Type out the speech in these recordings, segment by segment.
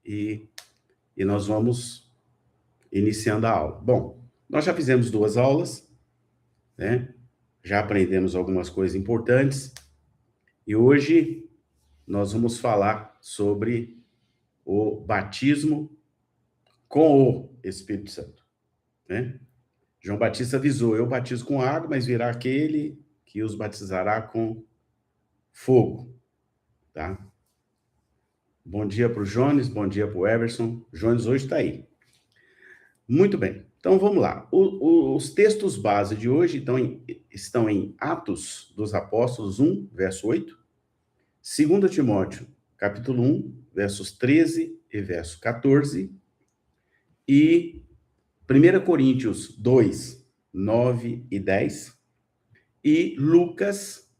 e nós vamos iniciando a aula. Bom, nós já fizemos 2 aulas, né? Já aprendemos algumas coisas importantes e hoje nós vamos falar sobre o batismo com o Espírito Santo, né? João Batista avisou: eu batizo com água, mas virá aquele que os batizará com fogo, tá? Bom dia para o Jones, bom dia para o Everson. Jones hoje está aí. Muito bem, então vamos lá. Os textos base de hoje estão em Atos dos Apóstolos 1, verso 8, 2 Timóteo, capítulo 1, versos 13 e verso 14, e 1 Coríntios 2, 9 e 10, e Lucas,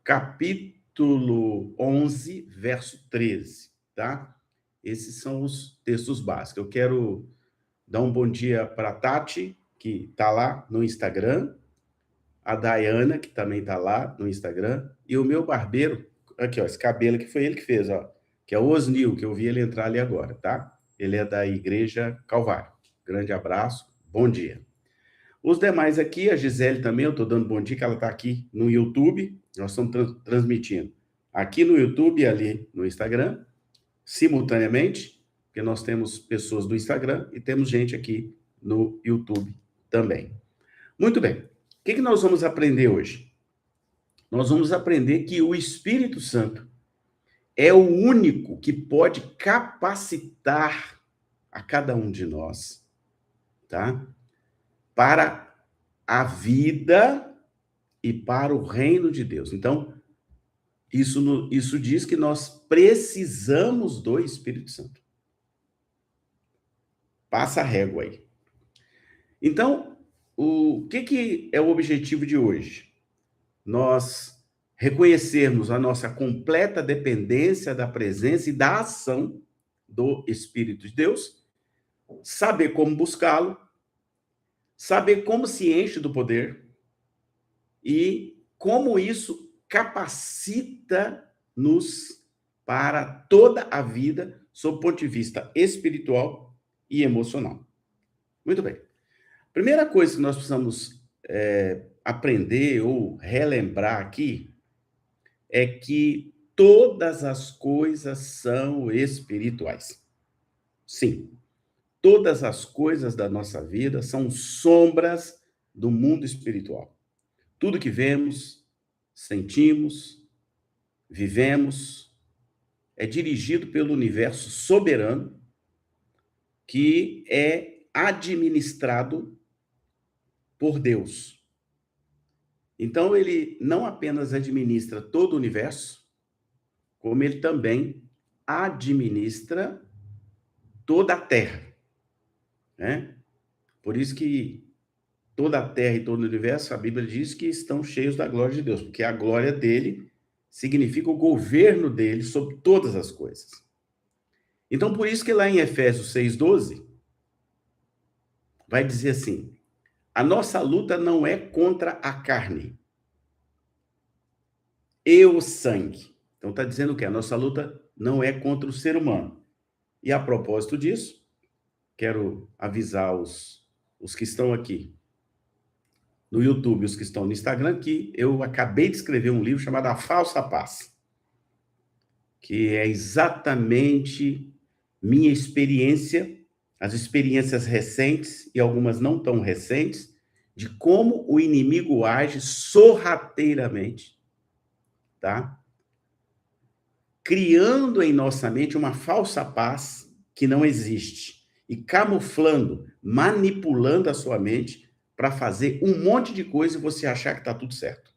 capítulo 11, verso 13, tá? Esses são os textos básicos. Eu quero dar um bom dia para a Tati, que está lá no Instagram, a Dayana, que também está lá no Instagram, e o meu barbeiro, aqui, ó, esse cabelo que foi ele que fez, ó, que é o Osnil, que eu vi ele entrar ali agora, tá? Ele é da Igreja Calvário. Grande abraço, bom dia. Os demais aqui, a Gisele também, eu estou dando bom dia, que ela está aqui no YouTube, nós estamos transmitindo aqui no YouTube e ali no Instagram, simultaneamente, porque nós temos pessoas do Instagram e temos gente aqui no YouTube também. Muito bem, o que nós vamos aprender hoje? Nós vamos aprender que o Espírito Santo é o único que pode capacitar a cada um de nós, tá? Para a vida e para o reino de Deus. Então, isso diz que nós precisamos do Espírito Santo. Passa a régua aí. Então, o que é o objetivo de hoje? Nós reconhecermos a nossa completa dependência da presença e da ação do Espírito de Deus, saber como buscá-lo, saber como se enche do poder e como isso capacita-nos para toda a vida, sob o ponto de vista espiritual e emocional. Muito bem. Primeira coisa que nós precisamos aprender ou relembrar aqui é que todas as coisas são espirituais. Sim, todas as coisas da nossa vida são sombras do mundo espiritual. Tudo que vemos, sentimos, vivemos, é dirigido pelo universo soberano que é administrado por Deus. Então, ele não apenas administra todo o universo, como ele também administra toda a Terra, né? Por isso que toda a Terra e todo o universo, a Bíblia diz que estão cheios da glória de Deus, porque a glória dele significa o governo dele sobre todas as coisas. Então, por isso que lá em Efésios 6:12, vai dizer assim: a nossa luta não é contra a carne e o sangue. Então, está dizendo que a nossa luta não é contra o ser humano. E a propósito disso, quero avisar os que estão aqui no YouTube, os que estão no Instagram, que eu acabei de escrever um livro chamado A Falsa Paz, que é exatamente minha experiência, as experiências recentes e algumas não tão recentes, de como o inimigo age sorrateiramente, tá? Criando em nossa mente uma falsa paz que não existe e camuflando, manipulando a sua mente para fazer um monte de coisa e você achar que está tudo certo.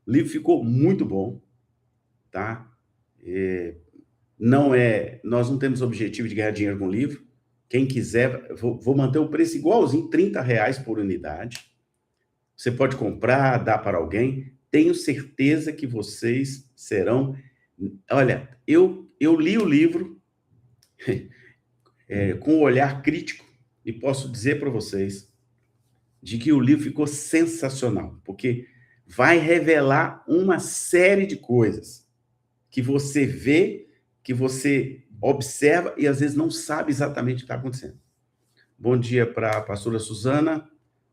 O livro ficou muito bom, tá? Nós não temos objetivo de ganhar dinheiro com o livro. Quem quiser, vou manter o preço igualzinho, R$30 por unidade. Você pode comprar, dar para alguém. Tenho certeza que vocês serão... Olha, eu li o livro com um olhar crítico e posso dizer para vocês de que o livro ficou sensacional, porque vai revelar uma série de coisas que você vê, que você observa e às vezes não sabe exatamente o que está acontecendo. Bom dia para a pastora Suzana,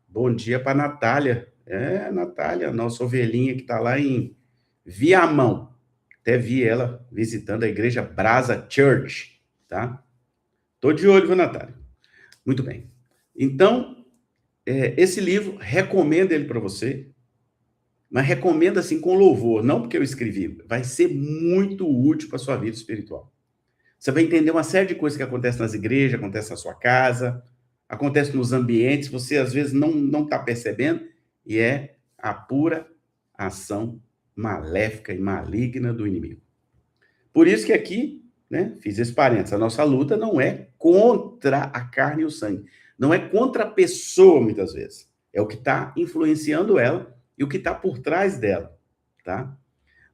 bom dia para a Natália. Natália, nossa ovelhinha que está lá em Viamão. Até vi ela visitando a igreja Brasa Church, tá? Tô de olho, viu, Natália? Muito bem. Então, esse livro, recomendo ele para você, mas recomendo assim com louvor, não porque eu escrevi, vai ser muito útil para sua vida espiritual. Você vai entender uma série de coisas que acontecem nas igrejas, acontece na sua casa, acontece nos ambientes, você às vezes não está percebendo, e é a pura ação maléfica e maligna do inimigo. Por isso que aqui, né, fiz esse parênteses, a nossa luta não é contra a carne e o sangue, não é contra a pessoa, muitas vezes, é o que está influenciando ela e o que está por trás dela, tá?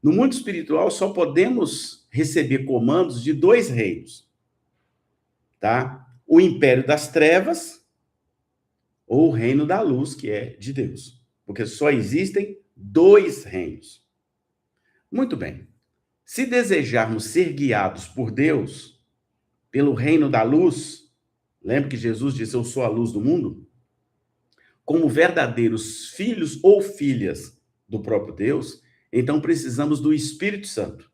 No mundo espiritual, só podemos receber comandos de 2 reinos, tá? O império das trevas ou o reino da luz, que é de Deus. Porque só existem 2 reinos. Muito bem. Se desejarmos ser guiados por Deus, pelo reino da luz, lembra que Jesus disse, eu sou a luz do mundo? Como verdadeiros filhos ou filhas do próprio Deus, então precisamos do Espírito Santo.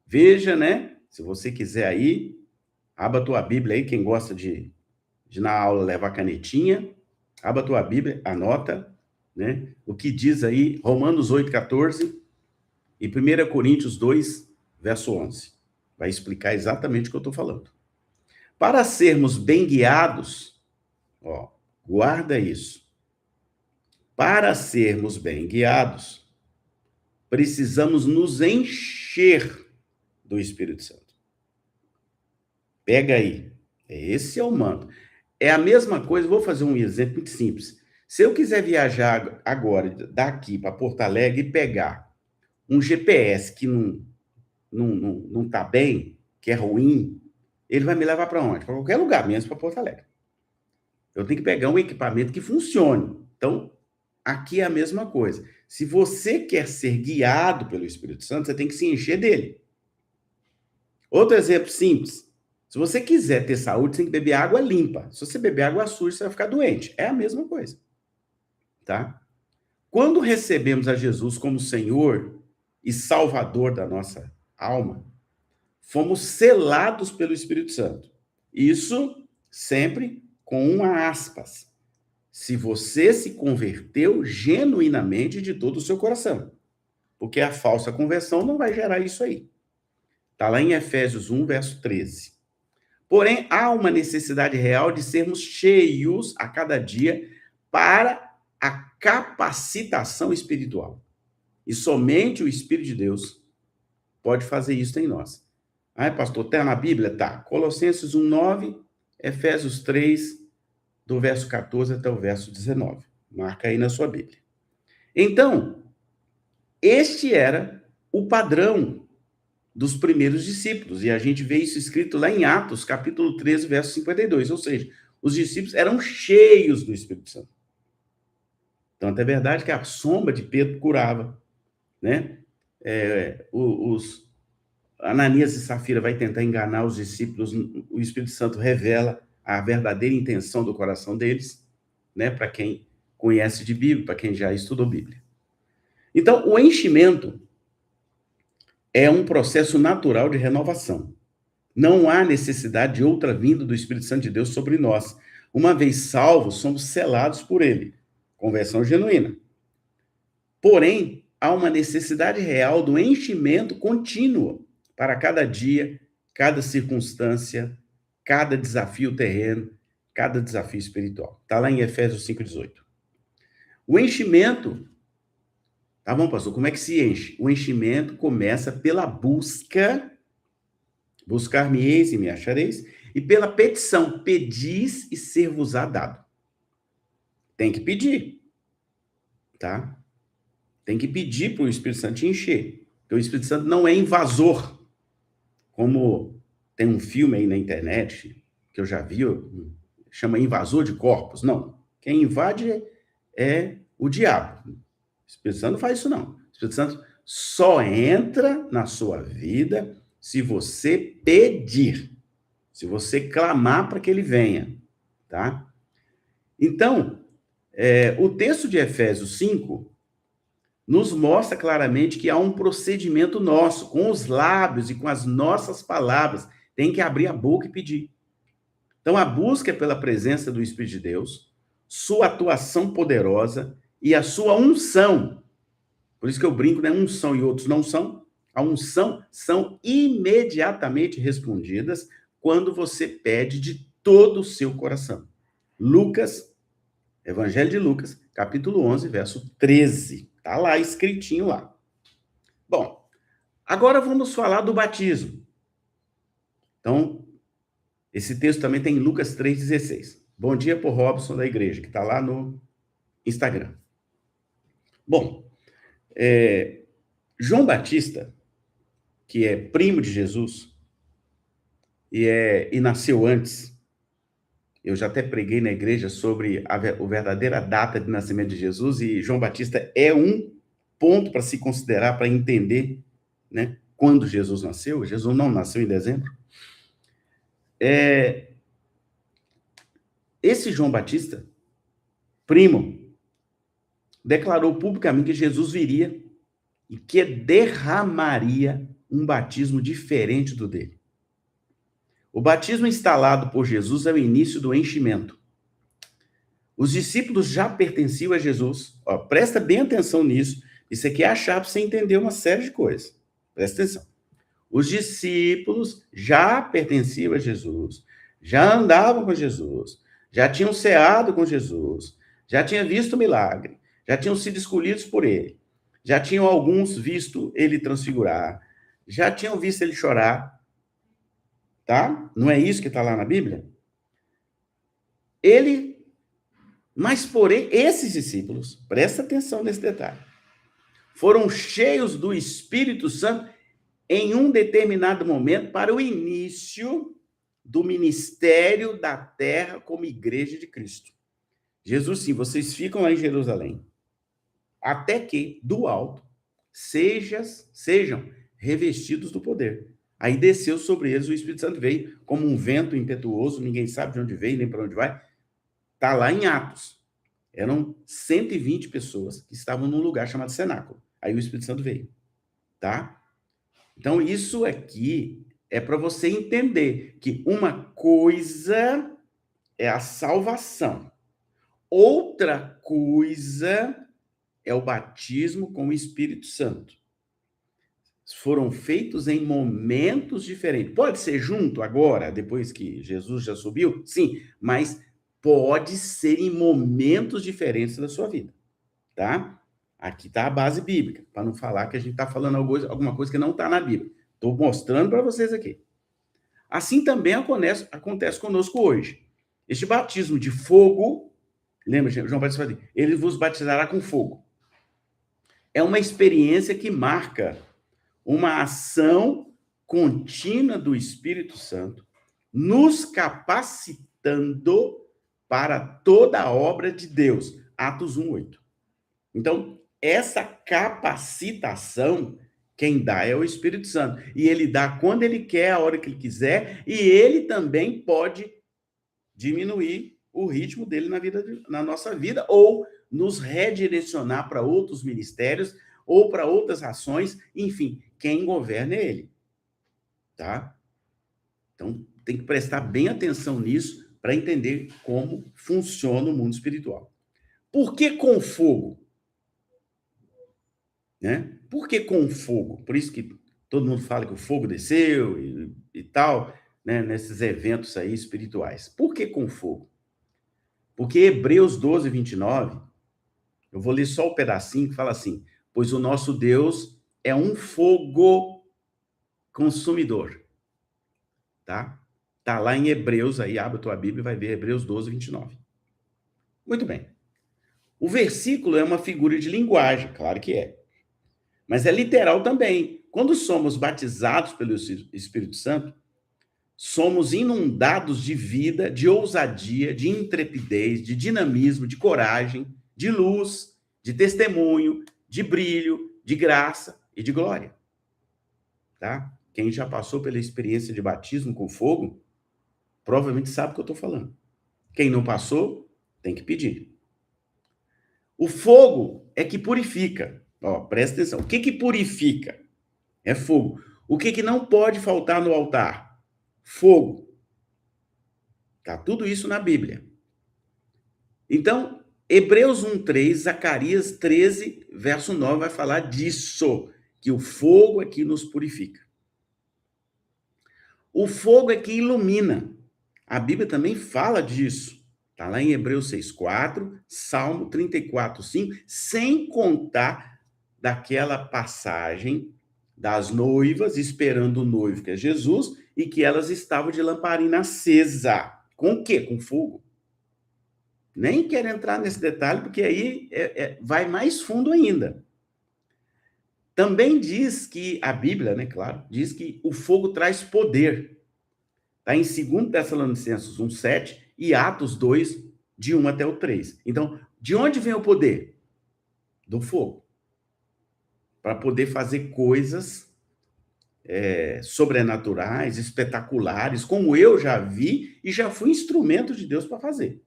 Veja, né? Se você quiser aí, abra a tua Bíblia aí, quem gosta de na aula levar canetinha, abra a tua Bíblia, anota, né? O que diz aí Romanos 8:14 e 1 Coríntios 2, verso 11. Vai explicar exatamente o que eu estou falando. Para sermos bem guiados, ó, guarda isso. Para sermos bem guiados, precisamos nos encher do Espírito Santo. Pega aí. Esse é o manto. É a mesma coisa, vou fazer um exemplo muito simples. Se eu quiser viajar agora, daqui para Porto Alegre e pegar um GPS que não está bem, que é ruim, ele vai me levar para onde? Para qualquer lugar, menos para Porto Alegre. Eu tenho que pegar um equipamento que funcione. Então, aqui é a mesma coisa. Se você quer ser guiado pelo Espírito Santo, você tem que se encher dele. Outro exemplo simples. Se você quiser ter saúde, você tem que beber água limpa. Se você beber água suja, você vai ficar doente. É a mesma coisa. Tá? Quando recebemos a Jesus como Senhor e Salvador da nossa alma, fomos selados pelo Espírito Santo. Isso sempre com uma aspas. Se você se converteu genuinamente de todo o seu coração. Porque a falsa conversão não vai gerar isso aí. Está lá em Efésios 1, verso 13. Porém, há uma necessidade real de sermos cheios a cada dia para a capacitação espiritual. E somente o Espírito de Deus pode fazer isso em nós. Pastor, tá na Bíblia? Tá. Colossenses 1, 9, Efésios 3, do verso 14 até o verso 19. Marca aí na sua Bíblia. Então, este era o padrão dos primeiros discípulos, e a gente vê isso escrito lá em Atos, capítulo 13, verso 52, ou seja, os discípulos eram cheios do Espírito Santo. Tanto é verdade que a sombra de Pedro curava, né? Os Ananias e Safira vai tentar enganar os discípulos, o Espírito Santo revela a verdadeira intenção do coração deles, né? Para quem conhece de Bíblia, para quem já estudou Bíblia. Então, o enchimento é um processo natural de renovação. Não há necessidade de outra vinda do Espírito Santo de Deus sobre nós. Uma vez salvos, somos selados por ele. Conversão genuína. Porém, há uma necessidade real do enchimento contínuo para cada dia, cada circunstância, cada desafio terreno, cada desafio espiritual. Está lá em Efésios 5,18. O enchimento... Tá bom, pastor, como é que se enche? O enchimento começa pela busca, buscar-me-eis e me achareis, e pela petição, pedis e ser-vos-á dado. Tem que pedir, tá? Tem que pedir para o Espírito Santo te encher. Porque o Espírito Santo não é invasor, como tem um filme aí na internet, que eu já vi, chama Invasor de Corpos. Não, quem invade é o diabo. O Espírito Santo não faz isso, não. O Espírito Santo só entra na sua vida se você pedir, se você clamar para que ele venha, tá? Então, o texto de Efésios 5 nos mostra claramente que há um procedimento nosso, com os lábios e com as nossas palavras, tem que abrir a boca e pedir. Então, a busca é pela presença do Espírito de Deus, sua atuação poderosa e a sua unção. Por isso que eu brinco, né? Unção e outros não são. A unção são imediatamente respondidas quando você pede de todo o seu coração. Lucas, Evangelho de Lucas, capítulo 11, verso 13. Está lá, escritinho lá. Bom, agora vamos falar do batismo. Então, esse texto também tem em Lucas 3,16. Bom dia por Robson da igreja, que está lá no Instagram. Bom, João Batista, que é primo de Jesus, e nasceu antes. Eu já até preguei na igreja sobre a verdadeira data de nascimento de Jesus, e João Batista é um ponto para se considerar, para entender, né, quando Jesus nasceu. Jesus não nasceu em dezembro. Esse João Batista, primo, declarou publicamente que Jesus viria e que derramaria um batismo diferente do dele. O batismo instalado por Jesus é o início do enchimento. Os discípulos já pertenciam a Jesus. Ó, presta bem atenção nisso. Isso aqui é a chave para você entender uma série de coisas. Presta atenção. Os discípulos já pertenciam a Jesus, já andavam com Jesus, já tinham ceado com Jesus, já tinham visto o milagre, já tinham sido escolhidos por ele, já tinham alguns visto ele transfigurar, já tinham visto ele chorar, tá? Não é isso que está lá na Bíblia? Mas porém, esses discípulos, presta atenção nesse detalhe, foram cheios do Espírito Santo em um determinado momento para o início do ministério da terra como igreja de Cristo. Jesus, sim, vocês ficam lá em Jerusalém, até que, do alto, sejam revestidos do poder. Aí desceu sobre eles o Espírito Santo, veio como um vento impetuoso, ninguém sabe de onde veio, nem para onde vai. Está lá em Atos. Eram 120 pessoas que estavam num lugar chamado cenáculo. Aí o Espírito Santo veio, tá? Então, isso aqui é para você entender que uma coisa é a salvação, outra coisa é o batismo com o Espírito Santo. Foram feitos em momentos diferentes. Pode ser junto agora, depois que Jesus já subiu? Sim, mas pode ser em momentos diferentes da sua vida, tá? Aqui está a base bíblica, para não falar que a gente está falando alguma coisa que não está na Bíblia. Estou mostrando para vocês aqui. Assim também acontece conosco hoje. Este batismo de fogo, lembra, João Batista falou, ele vos batizará com fogo. É uma experiência que marca uma ação contínua do Espírito Santo, nos capacitando para toda a obra de Deus. Atos 1:8. Então, essa capacitação, quem dá é o Espírito Santo. E ele dá quando ele quer, a hora que ele quiser, e ele também pode diminuir o ritmo dele na nossa vida, ou nos redirecionar para outros ministérios, ou para outras ações, enfim, quem governa é ele. Tá? Então, tem que prestar bem atenção nisso para entender como funciona o mundo espiritual. Por que com fogo? Né? Por que com fogo? Por isso que todo mundo fala que o fogo desceu e tal, né? Nesses eventos aí espirituais. Por que com fogo? Porque Hebreus 12:29, eu vou ler só o pedacinho que fala assim, pois o nosso Deus é um fogo consumidor. Tá? Tá lá em Hebreus, aí abre a tua Bíblia e vai ver Hebreus 12:29. Muito bem. O versículo é uma figura de linguagem, claro que é. Mas é literal também. Quando somos batizados pelo Espírito Santo, somos inundados de vida, de ousadia, de intrepidez, de dinamismo, de coragem, de luz, de testemunho, de brilho, de graça e de glória. Tá? quem já passou pela experiência de batismo com fogo, provavelmente sabe o que eu estou falando. Quem não passou, tem que pedir. O fogo é que purifica. Ó, presta atenção. O que que purifica? É fogo. O que que não pode faltar no altar? Fogo. Tá tudo isso na Bíblia. Então, Hebreus 1:3, Zacarias 13, verso 9 vai falar disso, que o fogo é que nos purifica. O fogo é que ilumina. A Bíblia também fala disso. Está lá em Hebreus 6:4, Salmo 34:5, sem contar daquela passagem das noivas esperando o noivo, que é Jesus, e que elas estavam de lamparina acesa. Com o quê? Com fogo. Nem quero entrar nesse detalhe, porque aí vai mais fundo ainda. Também diz que a Bíblia, né, claro, diz que o fogo traz poder. Está em 2 Tessalonicenses 1:7 e Atos 2, de 1 até o 3. Então, de onde vem o poder? Do fogo. Para poder fazer coisas sobrenaturais, espetaculares, como eu já vi e já fui instrumento de Deus para fazer.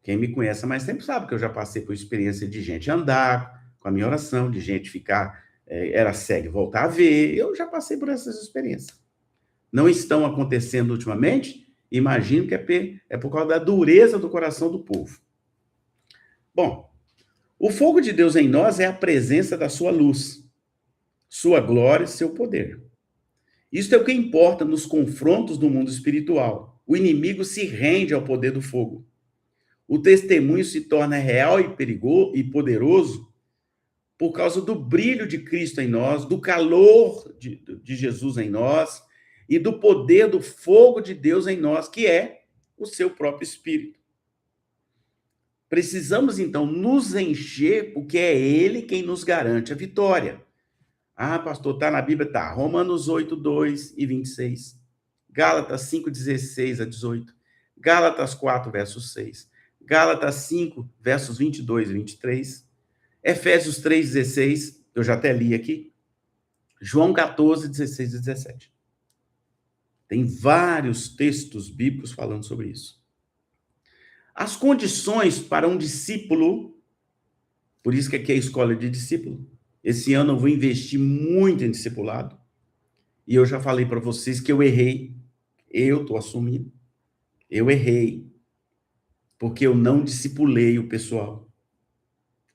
Quem me conhece há mais tempo sabe que eu já passei por experiência de gente andar com a minha oração, de gente ficar, era cego e voltar a ver. Eu já passei por essas experiências. Não estão acontecendo ultimamente? Imagino que é por causa da dureza do coração do povo. Bom, o fogo de Deus em nós é a presença da sua luz, sua glória e seu poder. Isso é o que importa nos confrontos do mundo espiritual. O inimigo se rende ao poder do fogo. O testemunho se torna real e perigoso e poderoso por causa do brilho de Cristo em nós, do calor de Jesus em nós e do poder do fogo de Deus em nós, que é o seu próprio Espírito. Precisamos, então, nos encher, porque é Ele quem nos garante a vitória. Ah, pastor, está na Bíblia? Tá. Romanos 8, 2 e 26. Gálatas 5, 16 a 18. Gálatas 4, verso 6. Gálatas 5, versos 22 e 23. Efésios 3, 16. Eu já até li aqui. João 14, 16 e 17. Tem vários textos bíblicos falando sobre isso. As condições para um discípulo, por isso que aqui é a escola de discípulo. Esse ano eu vou investir muito em discipulado. E eu já falei para vocês que eu errei. Eu estou assumindo. Eu errei. Porque eu não discipulei o pessoal.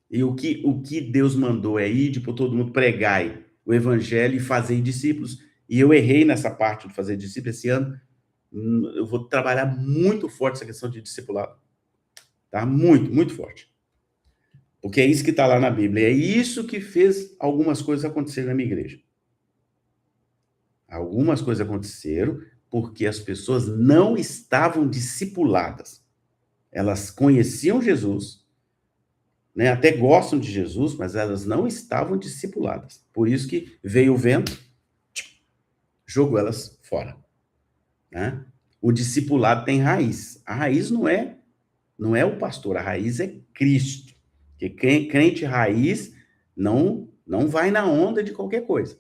E o que Deus mandou é ir por todo mundo, pregai o evangelho e fazer discípulos. E eu errei nessa parte de fazer discípulos. Esse ano eu vou trabalhar muito forte essa questão de discipulado. Tá? Muito, muito forte. Porque é isso que está lá na Bíblia. É isso que fez algumas coisas acontecerem na minha igreja. Algumas coisas aconteceram porque as pessoas não estavam discipuladas. Elas conheciam Jesus, né? Até gostam de Jesus, mas elas não estavam discipuladas. Por isso que veio o vento, jogou elas fora. Né? O discipulado tem raiz. A raiz não é o pastor, a raiz é Cristo. Porque crente raiz não vai na onda de qualquer coisa.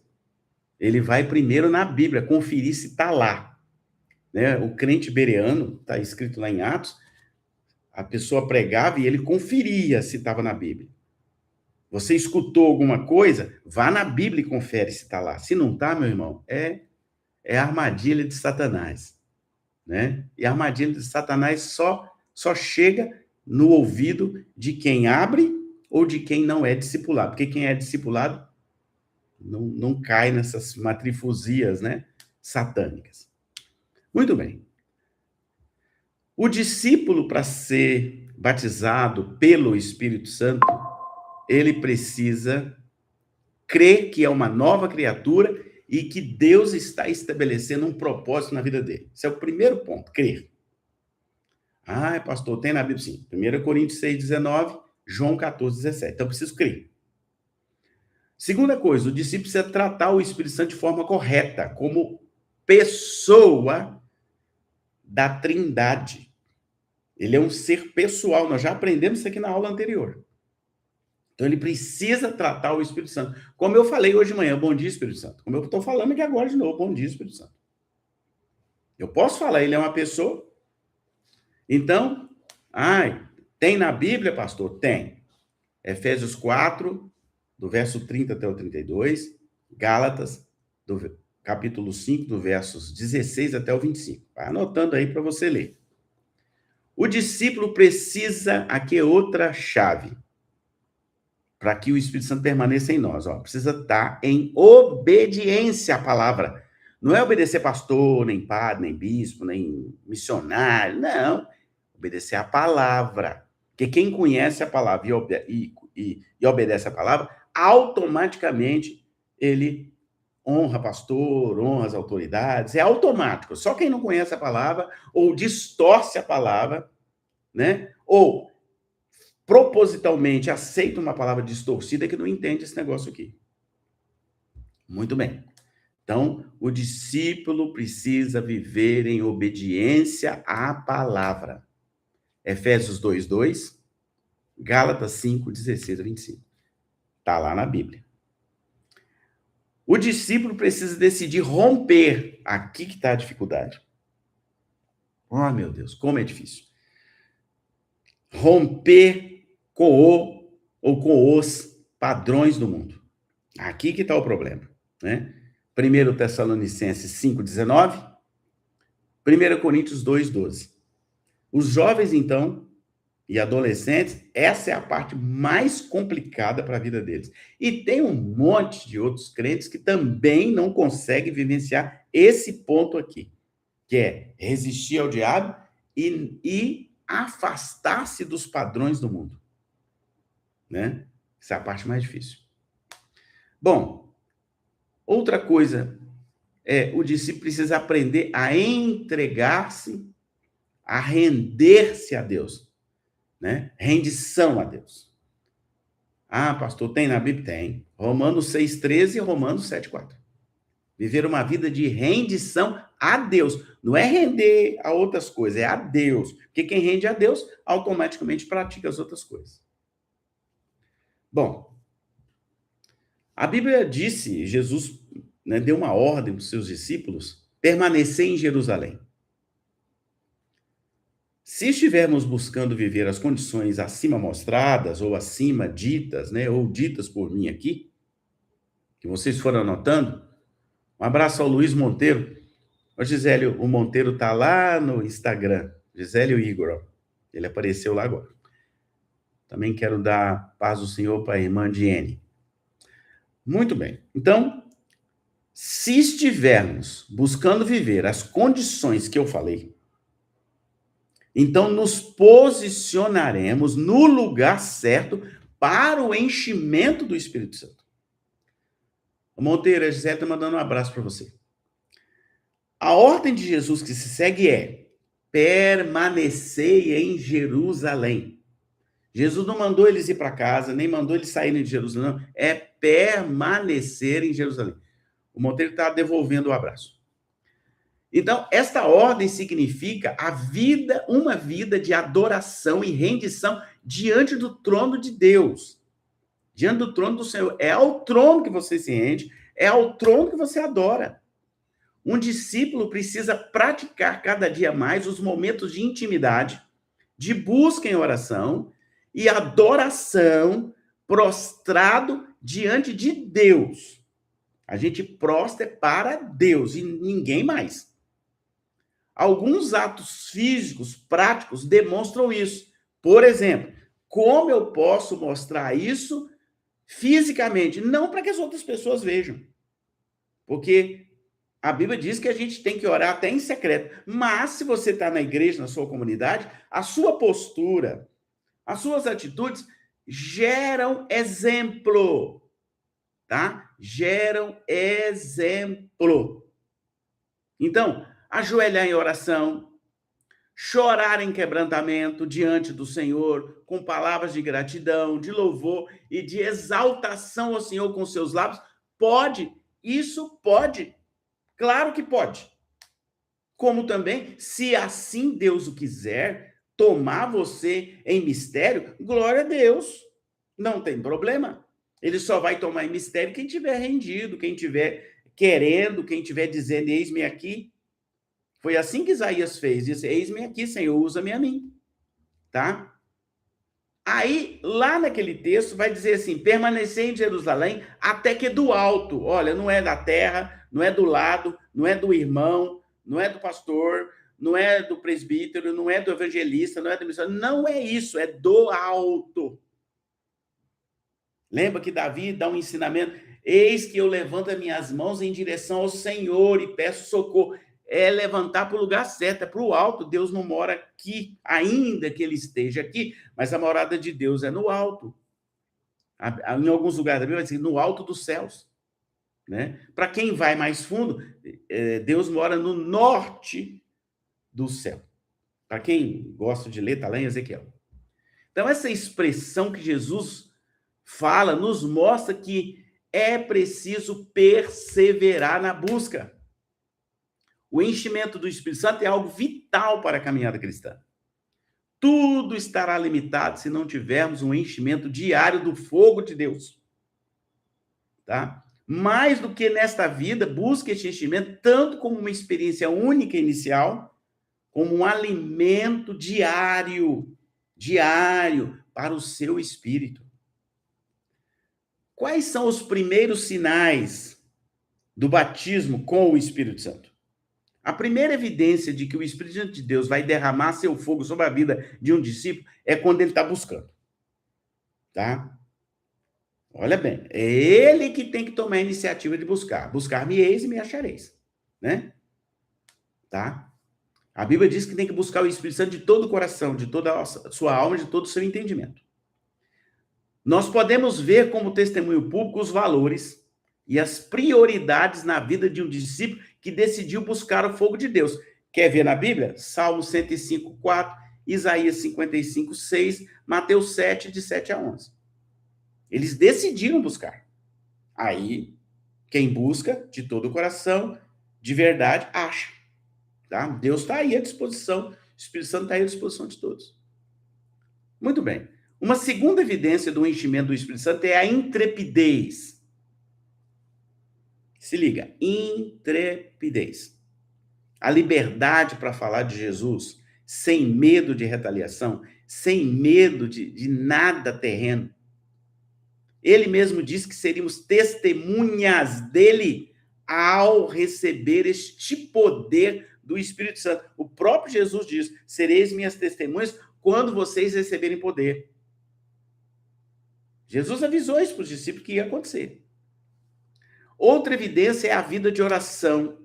Ele vai primeiro na Bíblia, conferir se está lá. Né? O crente bereano, está escrito lá em Atos, a pessoa pregava e ele conferia se estava na Bíblia. Você escutou alguma coisa? Vá na Bíblia e confere se está lá. Se não está, meu irmão, é a armadilha de Satanás. Né? E a armadilha de Satanás só chega no ouvido de quem abre ou de quem não é discipulado. Porque quem é discipulado não cai nessas matrifusias, né, satânicas. Muito bem. O discípulo, para ser batizado pelo Espírito Santo, ele precisa crer que é uma nova criatura e que Deus está estabelecendo um propósito na vida dele. Esse é o primeiro ponto, crer. Ah, pastor, tem na Bíblia? Sim. 1 Coríntios 6, 19, João 14, 17. Então, eu preciso crer. Segunda coisa, o discípulo precisa tratar o Espírito Santo de forma correta, como pessoa da Trindade. Ele é um ser pessoal, nós já aprendemos isso aqui na aula anterior. Então, ele precisa tratar o Espírito Santo. Como eu falei hoje de manhã, bom dia, Espírito Santo. Como eu estou falando aqui agora de novo, bom dia, Espírito Santo. Eu posso falar, ele é uma pessoa. Então, tem na Bíblia, pastor? Tem. Efésios 4, do verso 30 até o 32. Gálatas, do capítulo 5, do versos 16 até o 25. Vai anotando aí para você ler. O discípulo precisa, aqui é outra chave, para que o Espírito Santo permaneça em nós. Precisa estar em obediência à palavra. Não é obedecer pastor, nem padre, nem bispo, nem missionário. Não. Obedecer à palavra. Porque quem conhece a palavra e obedece a palavra, automaticamente ele honra pastor, honra as autoridades. É automático. Só quem não conhece a palavra ou distorce a palavra, né? Ou propositalmente aceita uma palavra distorcida que não entende esse negócio aqui. Muito bem. Então, o discípulo precisa viver em obediência à palavra. Efésios 2:2, Gálatas 5:16 a 25. Está lá na Bíblia. O discípulo precisa decidir romper. Aqui que está a dificuldade. Oh, meu Deus, como é difícil. Romper com com os padrões do mundo. Aqui que está o problema, né? 1 Tessalonicenses 5:19, 1 Coríntios 2:12. Os jovens, então, e adolescentes, essa é a parte mais complicada para a vida deles. E tem um monte de outros crentes que também não conseguem vivenciar esse ponto aqui, que é resistir ao diabo e afastar-se dos padrões do mundo. Né? Essa é a parte mais difícil. Bom, outra coisa o discípulo precisa aprender a entregar-se, a render-se a Deus, né? Rendição a Deus. Pastor, tem na Bíblia? Tem. Romanos 6:13 e Romanos 7:4. Viver uma vida de rendição a Deus. Não é render a outras coisas, é a Deus. Porque quem rende a Deus, automaticamente pratica as outras coisas. Bom, a Bíblia disse, Jesus, né, deu uma ordem para os seus discípulos permanecer em Jerusalém. Se estivermos buscando viver as condições acima mostradas, ou acima ditas, né, ou ditas por mim aqui, que vocês foram anotando, um abraço ao Luiz Monteiro. O Gisélio, o Monteiro está lá no Instagram, Gisélio Igor, ele apareceu lá agora. Também quero dar paz do Senhor para a irmã Diene. Muito bem. Então, se estivermos buscando viver as condições que eu falei, então nos posicionaremos no lugar certo para o enchimento do Espírito Santo. Monteiro, a Gisele está mandando um abraço para você. A ordem de Jesus que se segue é permanecer em Jerusalém. Jesus não mandou eles ir para casa, nem mandou eles saírem de Jerusalém, não. É permanecer em Jerusalém. O Monteiro está devolvendo o abraço. Então, esta ordem significa uma vida de adoração e rendição diante do trono de Deus. Diante do trono do Senhor. É ao trono que você se rende, é ao trono que você adora. Um discípulo precisa praticar cada dia mais os momentos de intimidade, de busca em oração e adoração prostrado diante de Deus. A gente prostra para Deus e ninguém mais. Alguns atos físicos, práticos, demonstram isso. Por exemplo, como eu posso mostrar isso fisicamente? Não para que as outras pessoas vejam. Porque a Bíblia diz que a gente tem que orar até em secreto. Mas, se você está na igreja, na sua comunidade, a sua postura, as suas atitudes geram exemplo. Tá? Geram exemplo. Então, ajoelhar em oração, chorar em quebrantamento diante do Senhor, com palavras de gratidão, de louvor e de exaltação ao Senhor com seus lábios, pode, isso pode, claro que pode. Como também, se assim Deus o quiser, tomar você em mistério, glória a Deus. Não tem problema. Ele só vai tomar em mistério quem tiver rendido, quem tiver querendo, quem tiver dizendo, eis-me aqui. Foi assim que Isaías fez, disse, eis-me aqui, Senhor, usa-me a mim, tá? Aí, lá naquele texto, vai dizer assim, permanecer em Jerusalém até que do alto, olha, não é da terra, não é do lado, não é do irmão, não é do pastor, não é do presbítero, não é do evangelista, não é do missionário, não é isso, é do alto. Lembra que Davi dá um ensinamento, eis que eu levanto as minhas mãos em direção ao Senhor e peço socorro. É levantar para o lugar certo, é para o alto. Deus não mora aqui, ainda que ele esteja aqui, mas a morada de Deus é no alto. Em alguns lugares da Bíblia vai dizer no alto dos céus. Né? Para quem vai mais fundo, Deus mora no norte do céu. Para quem gosta de ler, está lá em Ezequiel. Então, essa expressão que Jesus fala nos mostra que é preciso perseverar na busca. O enchimento do Espírito Santo é algo vital para a caminhada cristã. Tudo estará limitado se não tivermos um enchimento diário do fogo de Deus. Tá? Mais do que nesta vida, busque este enchimento tanto como uma experiência única inicial, como um alimento diário para o seu espírito. Quais são os primeiros sinais do batismo com o Espírito Santo? A primeira evidência de que o Espírito Santo de Deus vai derramar seu fogo sobre a vida de um discípulo é quando ele está buscando. Tá? Olha bem, é ele que tem que tomar a iniciativa de buscar. Buscar-me-eis e me achareis. Né? Tá? A Bíblia diz que tem que buscar o Espírito Santo de todo o coração, de toda a sua alma, de todo o seu entendimento. Nós podemos ver como testemunho público os valores e as prioridades na vida de um discípulo que decidiu buscar o fogo de Deus. Quer ver na Bíblia? Salmo 105, 4, Isaías 55, 6, Mateus 7, de 7 a 11. Eles decidiram buscar. Aí, quem busca de todo o coração, de verdade, acha. Tá? Deus está aí à disposição, o Espírito Santo está aí à disposição de todos. Muito bem. Uma segunda evidência do enchimento do Espírito Santo é a intrepidez. Se liga, intrepidez. A liberdade para falar de Jesus, sem medo de retaliação, sem medo de nada terreno. Ele mesmo disse que seríamos testemunhas dele ao receber este poder do Espírito Santo. O próprio Jesus diz, sereis minhas testemunhas quando vocês receberem poder. Jesus avisou isso para os discípulos que ia acontecer. Outra evidência é a vida de oração,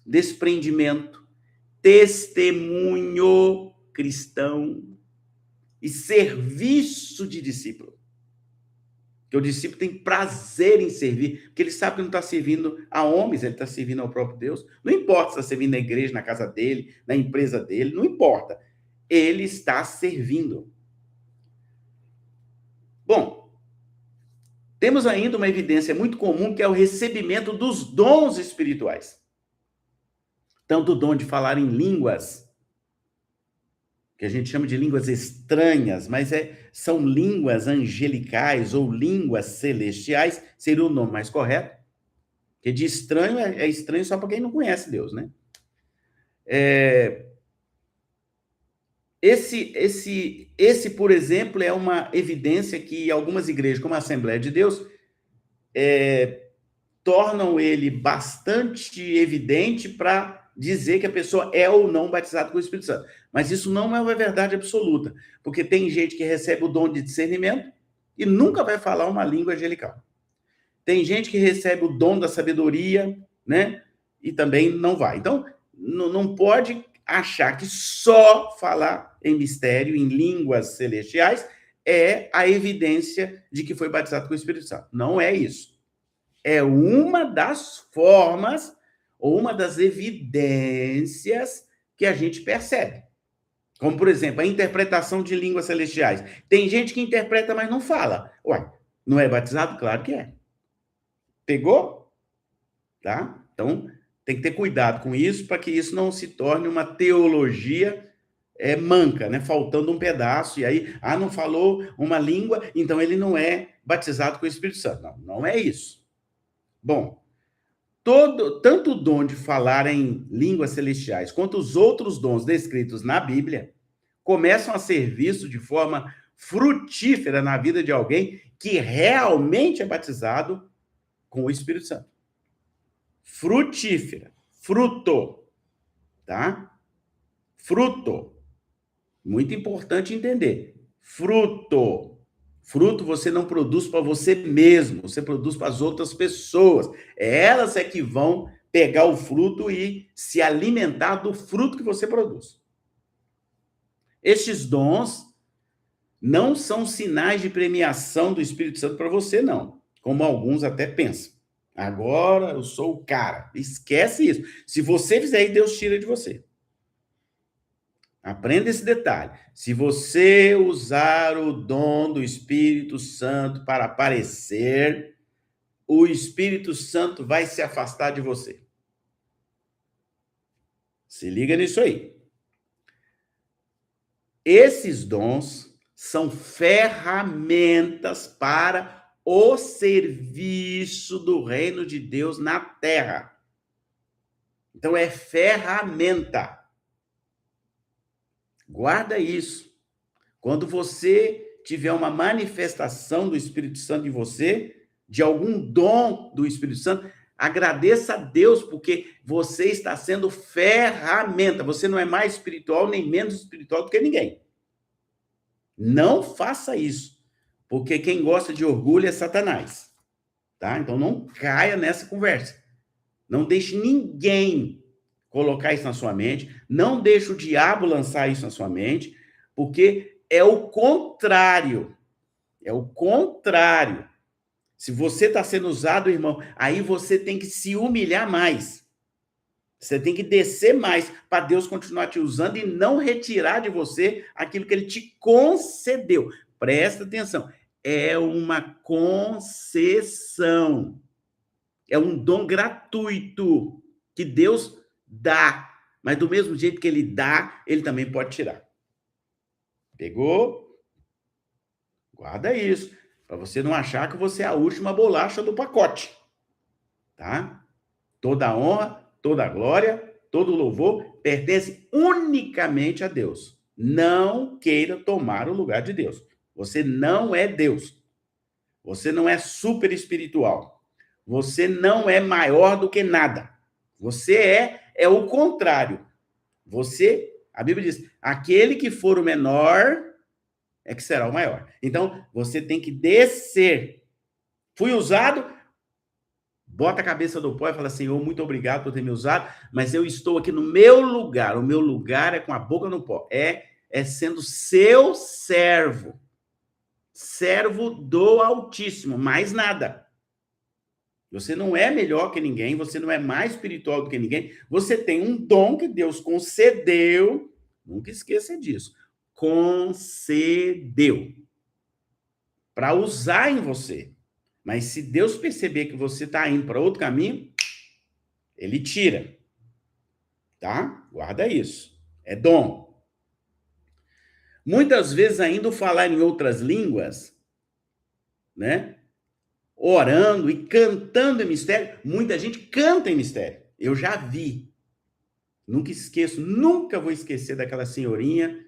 desprendimento, testemunho cristão e serviço de discípulo. Porque o discípulo tem prazer em servir, porque ele sabe que não está servindo a homens, ele está servindo ao próprio Deus. Não importa se está servindo na igreja, na casa dele, na empresa dele, não importa. Ele está servindo. Bom, temos ainda uma evidência muito comum, que é o recebimento dos dons espirituais. Tanto o dom de falar em línguas, que a gente chama de línguas estranhas, mas são línguas angelicais ou línguas celestiais, seria o nome mais correto. Porque de estranho é estranho só para quem não conhece Deus, né? Esse, por exemplo, é uma evidência que algumas igrejas, como a Assembleia de Deus, tornam ele bastante evidente para dizer que a pessoa é ou não batizada com o Espírito Santo. Mas isso não é uma verdade absoluta, porque tem gente que recebe o dom de discernimento e nunca vai falar uma língua angelical. Tem gente que recebe o dom da sabedoria, né? E também não vai. Então, não pode achar que só falar em mistério, em línguas celestiais, é a evidência de que foi batizado com o Espírito Santo. Não é isso. É uma das formas, ou uma das evidências que a gente percebe. Como, por exemplo, a interpretação de línguas celestiais. Tem gente que interpreta, mas não fala. Ué, não é batizado? Claro que é. Pegou? Tá? Então, tem que ter cuidado com isso, para que isso não se torne uma teologia manca, né? Faltando um pedaço, e aí, não falou uma língua, então ele não é batizado com o Espírito Santo. Não, não é isso. Bom, tanto o dom de falar em línguas celestiais, quanto os outros dons descritos na Bíblia, começam a ser vistos de forma frutífera na vida de alguém que realmente é batizado com o Espírito Santo. Frutífera, fruto, tá? Fruto. Muito importante entender. Fruto. Fruto você não produz para você mesmo, você produz para as outras pessoas. Elas é que vão pegar o fruto e se alimentar do fruto que você produz. Estes dons não são sinais de premiação do Espírito Santo para você, não. Como alguns até pensam. Agora eu sou o cara. Esquece isso. Se você fizer isso, Deus tira de você. Aprenda esse detalhe. Se você usar o dom do Espírito Santo para aparecer, o Espírito Santo vai se afastar de você. Se liga nisso aí. Esses dons são ferramentas para o serviço do reino de Deus na terra. Então, é ferramenta. Guarda isso. Quando você tiver uma manifestação do Espírito Santo em você, de algum dom do Espírito Santo, agradeça a Deus, porque você está sendo ferramenta. Você não é mais espiritual, nem menos espiritual do que ninguém. Não faça isso, porque quem gosta de orgulho é Satanás, tá? Então não caia nessa conversa. Não deixe ninguém colocar isso na sua mente, não deixe o diabo lançar isso na sua mente, porque é o contrário. É o contrário. Se você está sendo usado, irmão, aí você tem que se humilhar mais. Você tem que descer mais para Deus continuar te usando e não retirar de você aquilo que ele te concedeu. Presta atenção. É uma concessão. É um dom gratuito que Deus dá. Mas do mesmo jeito que ele dá, ele também pode tirar. Pegou? Guarda isso. Para você não achar que você é a última bolacha do pacote. Tá? Toda a honra, toda a glória, todo o louvor pertence unicamente a Deus. Não queira tomar o lugar de Deus. Você não é Deus. Você não é super espiritual. Você não é maior do que nada. Você é o contrário. A Bíblia diz, aquele que for o menor é que será o maior. Então, você tem que descer. Fui usado, bota a cabeça do pó e fala, Senhor, muito obrigado por ter me usado, mas eu estou aqui no meu lugar. O meu lugar é com a boca no pó. É sendo seu servo. Servo do Altíssimo, mais nada. Você não é melhor que ninguém, você não é mais espiritual do que ninguém. Você tem um dom que Deus concedeu. Nunca esqueça disso. Concedeu. Para usar em você. Mas se Deus perceber que você está indo para outro caminho, ele tira. Tá? Guarda isso. É dom. Muitas vezes ainda falar em outras línguas, né? Orando e cantando em mistério. Muita gente canta em mistério. Eu já vi. Nunca esqueço, nunca vou esquecer daquela senhorinha.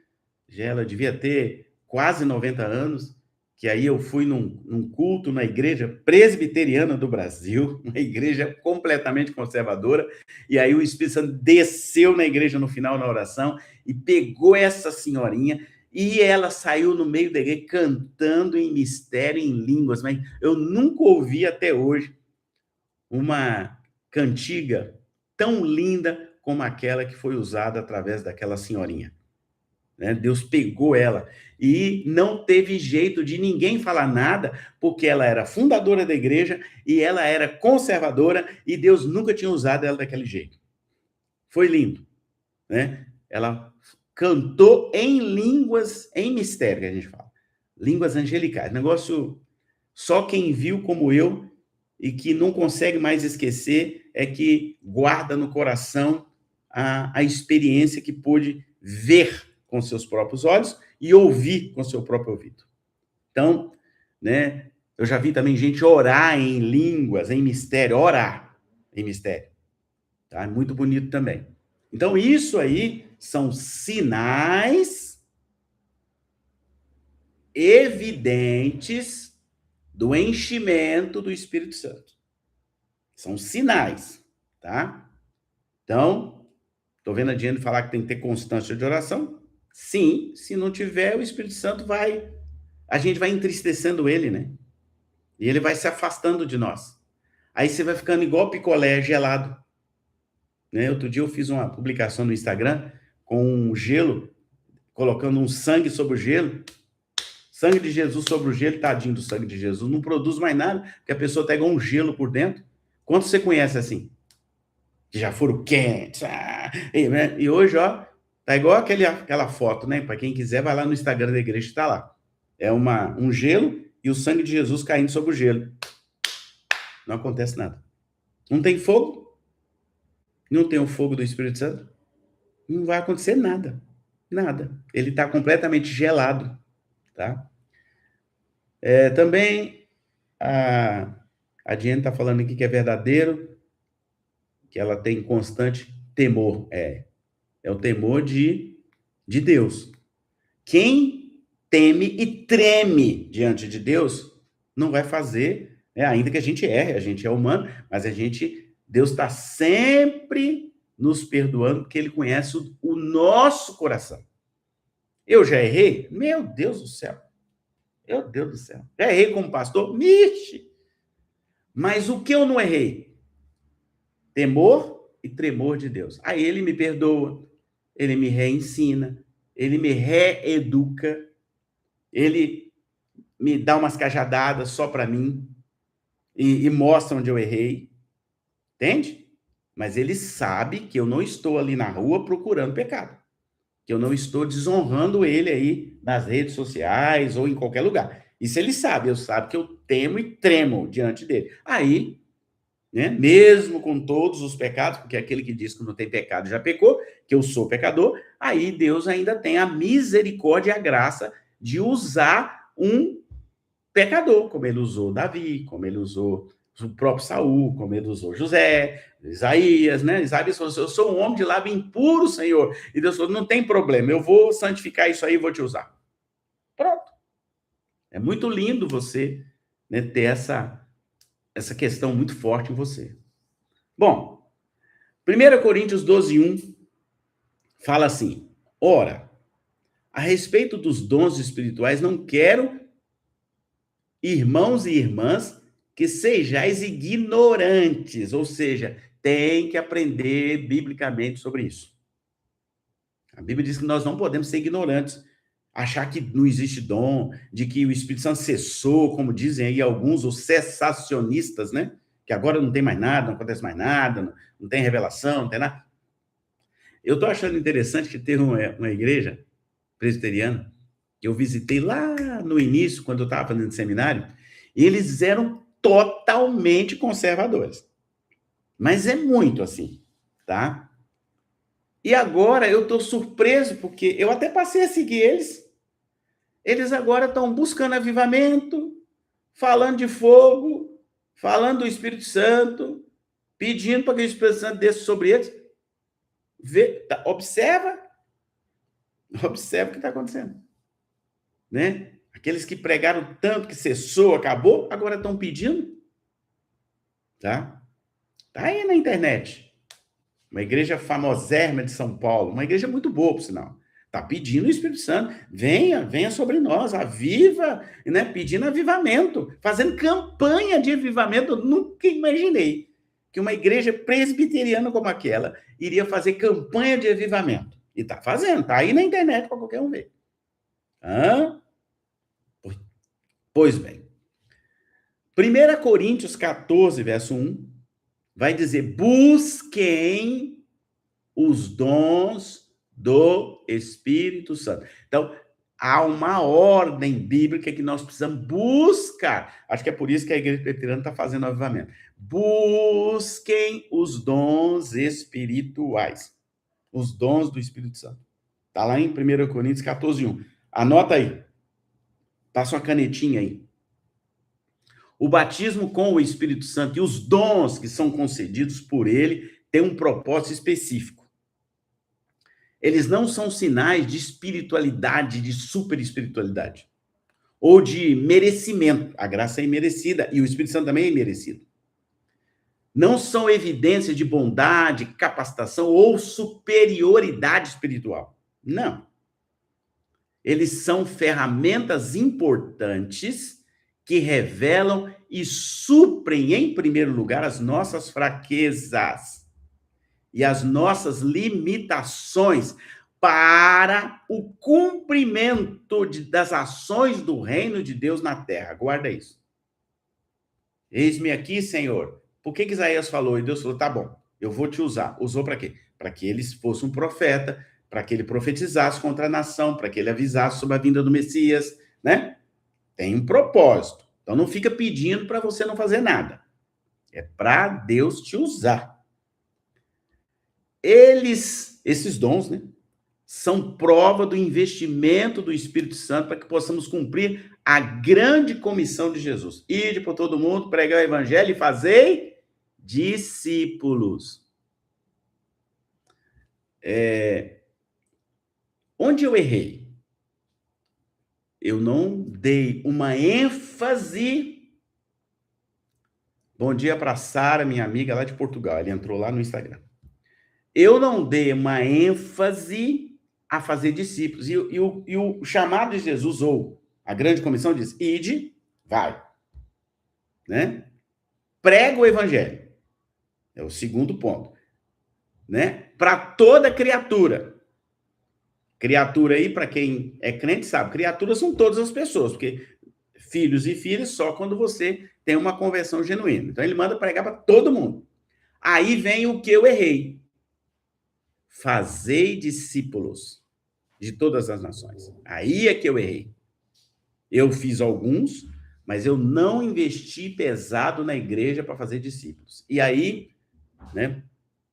Já ela devia ter quase 90 anos. Que aí eu fui num culto na igreja presbiteriana do Brasil, uma igreja completamente conservadora, e aí o Espírito Santo desceu na igreja no final da oração e pegou essa senhorinha e ela saiu no meio da igreja cantando em mistério, em línguas, mas eu nunca ouvi até hoje uma cantiga tão linda como aquela que foi usada através daquela senhorinha. Né? Deus pegou ela e não teve jeito de ninguém falar nada, porque ela era fundadora da igreja e ela era conservadora e Deus nunca tinha usado ela daquele jeito. Foi lindo, né? Ela cantou em línguas, em mistério, que a gente fala. Línguas angelicais. Negócio, só quem viu como eu e que não consegue mais esquecer é que guarda no coração a experiência que pôde ver com seus próprios olhos e ouvir com seu próprio ouvido. Então, né, eu já vi também gente orar em línguas, em mistério, orar em mistério. Tá? Muito bonito também. Então, isso aí são sinais evidentes do enchimento do Espírito Santo. São sinais, tá? Então, estou vendo a Diane falar que tem que ter constância de oração. Sim, se não tiver, o Espírito Santo a gente vai entristecendo ele, né? E ele vai se afastando de nós. Aí você vai ficando igual picolé gelado. Né? Outro dia eu fiz uma publicação no Instagram com um gelo, colocando um sangue sobre o gelo. Sangue de Jesus sobre o gelo, tadinho do sangue de Jesus. Não produz mais nada, porque a pessoa tá igual um gelo por dentro. Quantos você conhece assim? Que já foram quentes. E hoje, ó, tá igual aquela foto, né? Para quem quiser, vai lá no Instagram da igreja que tá lá. É um gelo e o sangue de Jesus caindo sobre o gelo. Não acontece nada. Não tem fogo? Não tem o fogo do Espírito Santo? Não vai acontecer nada. Nada. Ele está completamente gelado, tá? Também a Diane está falando aqui que é verdadeiro, que ela tem constante temor. É o temor de Deus. Quem teme e treme diante de Deus não vai fazer, ainda que a gente erre, a gente é humano, mas Deus está sempre nos perdoando, porque ele conhece o nosso coração. Eu já errei? Meu Deus do céu. Meu Deus do céu. Já errei como pastor? Mixe! Mas o que eu não errei? Temor e tremor de Deus. Aí ele me perdoa, ele me reensina, ele me reeduca, ele me dá umas cajadadas só para mim e mostra onde eu errei. Entende? Mas ele sabe que eu não estou ali na rua procurando pecado. Que eu não estou desonrando ele aí nas redes sociais ou em qualquer lugar. Isso ele sabe, eu sabe que eu temo e tremo diante dele. Aí, né, mesmo com todos os pecados, porque aquele que diz que não tem pecado já pecou, que eu sou pecador, aí Deus ainda tem a misericórdia e a graça de usar um pecador, como ele usou Davi, como ele usou o próprio Saul, como ele usou José, Isaías, né? Isaías falou assim, eu sou um homem de lábio impuro, Senhor. E Deus falou, não tem problema, eu vou santificar isso aí e vou te usar. Pronto. É muito lindo você, né, ter essa questão muito forte em você. Bom, 1 Coríntios 12:1 fala assim, ora, a respeito dos dons espirituais, não quero, irmãos e irmãs, que sejais ignorantes, ou seja, tem que aprender biblicamente sobre isso. A Bíblia diz que nós não podemos ser ignorantes, achar que não existe dom, de que o Espírito Santo cessou, como dizem aí alguns, os cessacionistas, né? Que agora não tem mais nada, não acontece mais nada, não tem revelação, não tem nada. Eu estou achando interessante que teve uma igreja presbiteriana que eu visitei lá no início, quando eu estava fazendo seminário, e eles eram totalmente conservadores. Mas é muito assim, tá? E agora eu estou surpreso, porque eu até passei a seguir eles. Eles agora estão buscando avivamento, falando de fogo, falando do Espírito Santo, pedindo para que o Espírito Santo desça sobre eles. Observa o que está acontecendo. Né? Aqueles que pregaram tanto que cessou, acabou, agora estão pedindo. Tá? Tá aí na internet. Uma igreja famosérrima de São Paulo, uma igreja muito boa, por sinal. Está pedindo o Espírito Santo. Venha sobre nós, aviva, né? Pedindo avivamento, fazendo campanha de avivamento. Eu nunca imaginei que uma igreja presbiteriana como aquela iria fazer campanha de avivamento. E está fazendo, está aí na internet para qualquer um ver. Pois bem. 1 Coríntios 14, verso 1, vai dizer, busquem os dons do Espírito Santo. Então, há uma ordem bíblica que nós precisamos buscar. Acho que é por isso que a igreja presbiteriana está fazendo avivamento. Busquem os dons espirituais. Os dons do Espírito Santo. Está lá em 1 Coríntios 14:1. Anota aí. Passa uma canetinha aí. O batismo com o Espírito Santo e os dons que são concedidos por ele têm um propósito específico. Eles não são sinais de espiritualidade, de superespiritualidade, ou de merecimento. A graça é imerecida e o Espírito Santo também é imerecido. Não são evidências de bondade, capacitação ou superioridade espiritual. Não. Eles são ferramentas importantes que revelam e suprem, em primeiro lugar, as nossas fraquezas e as nossas limitações para o cumprimento das ações do reino de Deus na terra. Guarda isso. Eis-me aqui, Senhor. Por que Isaías falou? E Deus falou, tá bom, eu vou te usar. Usou para quê? Para que ele fosse um profeta, para que ele profetizasse contra a nação, para que ele avisasse sobre a vinda do Messias, né? Tem um propósito. Então não fica pedindo para você não fazer nada. É para Deus te usar. Esses dons, né, são prova do investimento do Espírito Santo para que possamos cumprir a grande comissão de Jesus. Ide por todo mundo, pregar o evangelho e fazei discípulos. Onde eu errei? Eu não dei uma ênfase. Bom dia para Sara, minha amiga lá de Portugal. Ela entrou lá no Instagram. Eu não dei uma ênfase a fazer discípulos. E o chamado de Jesus, ou a grande comissão, diz: ide, vai. Né? Prega o evangelho. É o segundo ponto. Né? Para toda criatura. Criatura aí, para quem é crente, sabe, criaturas são todas as pessoas, porque filhos e filhas só quando você tem uma conversão genuína. Então ele manda pregar para todo mundo. Aí vem o que eu errei. Fazei discípulos de todas as nações. Aí é que eu errei. Eu fiz alguns, mas eu não investi pesado na igreja para fazer discípulos. E aí, né?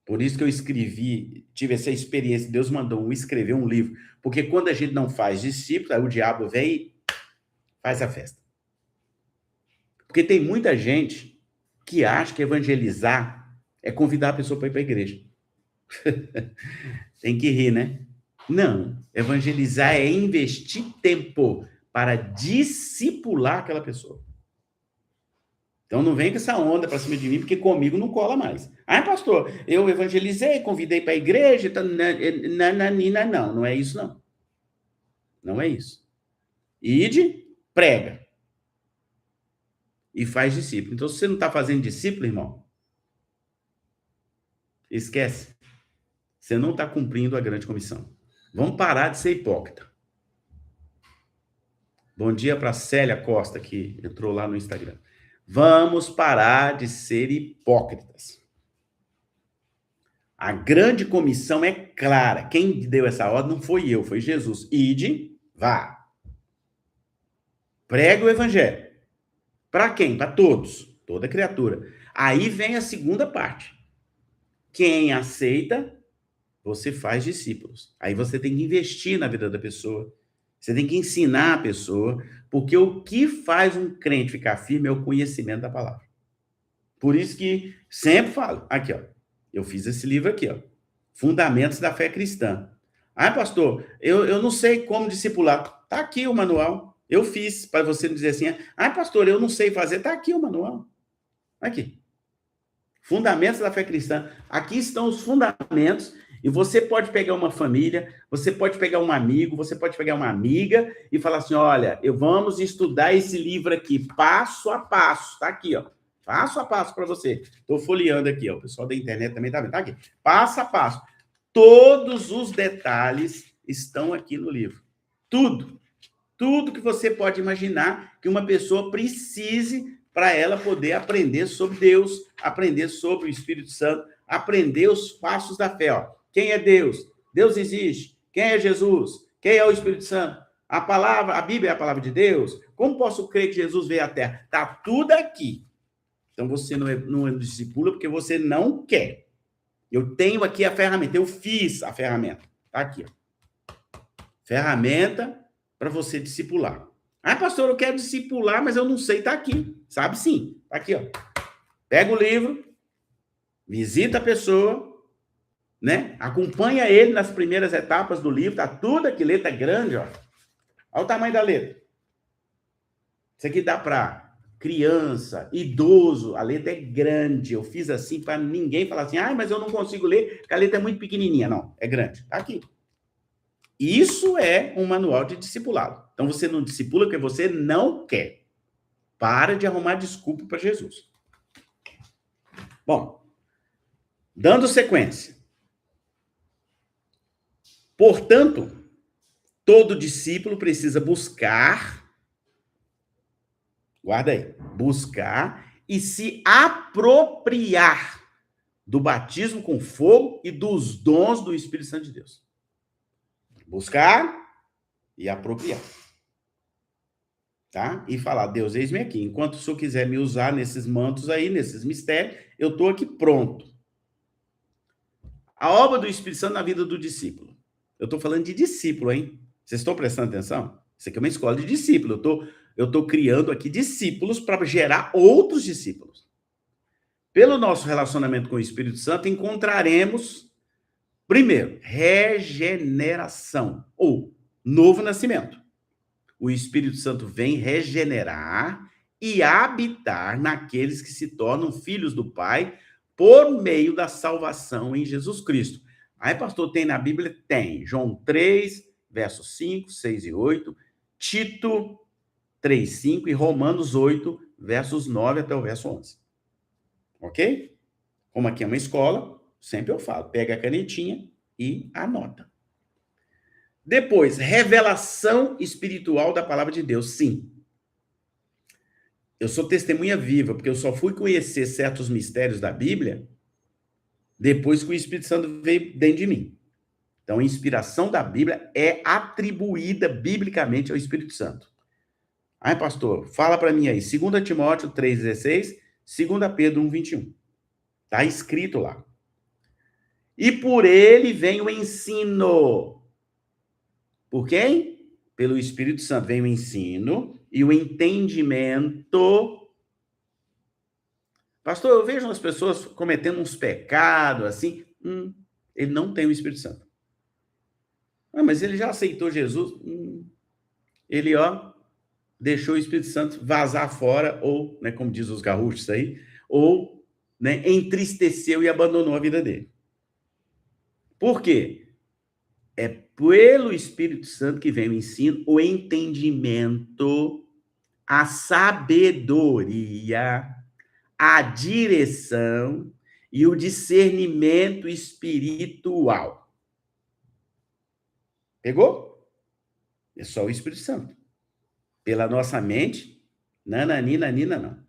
Por isso que eu tive essa experiência. Deus mandou escrever um livro. Porque quando a gente não faz discípulos, aí o diabo vem e faz a festa. Porque tem muita gente que acha que evangelizar é convidar a pessoa para ir para a igreja. Tem que rir, né? Não. Evangelizar é investir tempo para discipular aquela pessoa. Então não vem com essa onda para cima de mim, porque comigo não cola mais. Ah, pastor, eu evangelizei, convidei para a igreja, não é isso não. Não é isso. Ide, prega. E faz discípulo. Então, se você não está fazendo discípulo, irmão, esquece. Você não está cumprindo a grande comissão. Vamos parar de ser hipócrita. Bom dia para Célia Costa, que entrou lá no Instagram. Vamos parar de ser hipócritas. A grande comissão é clara. Quem deu essa ordem não foi eu, foi Jesus. Ide, vá. Prega o evangelho. Para quem? Para todos. Toda criatura. Aí vem a segunda parte. Quem aceita, você faz discípulos. Aí você tem que investir na vida da pessoa. Você tem que ensinar a pessoa, porque o que faz um crente ficar firme é o conhecimento da palavra. Por isso que sempre falo, aqui, ó, eu fiz esse livro aqui, ó, Fundamentos da Fé Cristã. Ah, pastor, eu não sei como discipular. Tá aqui o manual. Eu fiz, para você não dizer assim, ah, pastor, eu não sei fazer. Tá aqui o manual. Aqui. Fundamentos da Fé Cristã. Aqui estão os fundamentos. E você pode pegar uma família, você pode pegar um amigo, você pode pegar uma amiga e falar assim, olha, vamos estudar esse livro aqui, passo a passo. Tá aqui, ó. Passo a passo para você. Estou folheando aqui, ó. O pessoal da internet também tá vendo. Tá aqui. Passo a passo. Todos os detalhes estão aqui no livro. Tudo. Tudo que você pode imaginar que uma pessoa precise para ela poder aprender sobre Deus, aprender sobre o Espírito Santo, aprender os passos da fé. Ó. Quem é Deus? Deus existe. Quem é Jesus? Quem é o Espírito Santo? A palavra, a Bíblia é a palavra de Deus? Como posso crer que Jesus veio à Terra? Está tudo aqui. Então você não discipula porque você não quer. Eu tenho aqui a ferramenta, eu fiz a ferramenta. Está aqui. Ó. Ferramenta para você discipular. Ah, pastor, eu quero discipular, mas eu não sei, tá aqui. Sabe sim, tá aqui, ó. Pega o livro, visita a pessoa, né? Acompanha ele nas primeiras etapas do livro, tá tudo aqui, letra grande, ó. Olha o tamanho da letra. Isso aqui dá para criança, idoso, a letra é grande. Eu fiz assim para ninguém falar assim, mas eu não consigo ler, porque a letra é muito pequenininha. Não, é grande. Tá aqui. Isso é um manual de discipulado. Então você não discipula porque você não quer. Para de arrumar desculpa para Jesus. Bom, dando sequência. Portanto, todo discípulo precisa buscar, guarda aí, buscar e se apropriar do batismo com fogo e dos dons do Espírito Santo de Deus. Buscar e apropriar. Tá? E falar, Deus, eis-me aqui. Enquanto o Senhor quiser me usar nesses mantos aí, nesses mistérios, eu estou aqui pronto. A obra do Espírito Santo na vida do discípulo. Eu estou falando de discípulo, hein? Vocês estão prestando atenção? Isso aqui é uma escola de discípulo. Eu estou criando aqui discípulos para gerar outros discípulos. Pelo nosso relacionamento com o Espírito Santo, encontraremos, primeiro, regeneração, ou novo nascimento. O Espírito Santo vem regenerar e habitar naqueles que se tornam filhos do Pai por meio da salvação em Jesus Cristo. Aí, pastor, tem na Bíblia? Tem. João 3, versos 5, 6 e 8, Tito 3, 5 e Romanos 8, versos 9 até o verso 11. Ok? Como aqui é uma escola, sempre eu falo, pega a canetinha e anota. Depois, revelação espiritual da palavra de Deus. Sim. Eu sou testemunha viva, porque eu só fui conhecer certos mistérios da Bíblia depois que o Espírito Santo veio dentro de mim. Então, a inspiração da Bíblia é atribuída biblicamente ao Espírito Santo. Aí, pastor, fala para mim aí, 2 Timóteo 3,16, 2 Pedro 1,21. Está escrito lá. E por ele vem o ensino. Por quem? Pelo Espírito Santo vem o ensino e o entendimento. Pastor, eu vejo as pessoas cometendo uns pecados assim. Ele não tem o Espírito Santo. Mas ele já aceitou Jesus. Ele, deixou o Espírito Santo vazar fora, ou, né, como diz os gaúchos aí, ou, né, entristeceu e abandonou a vida dele. Por quê? É pelo Espírito Santo que vem o ensino, o entendimento, a sabedoria, a direção e o discernimento espiritual. Pegou? É só o Espírito Santo. Pela nossa mente, nananina, não.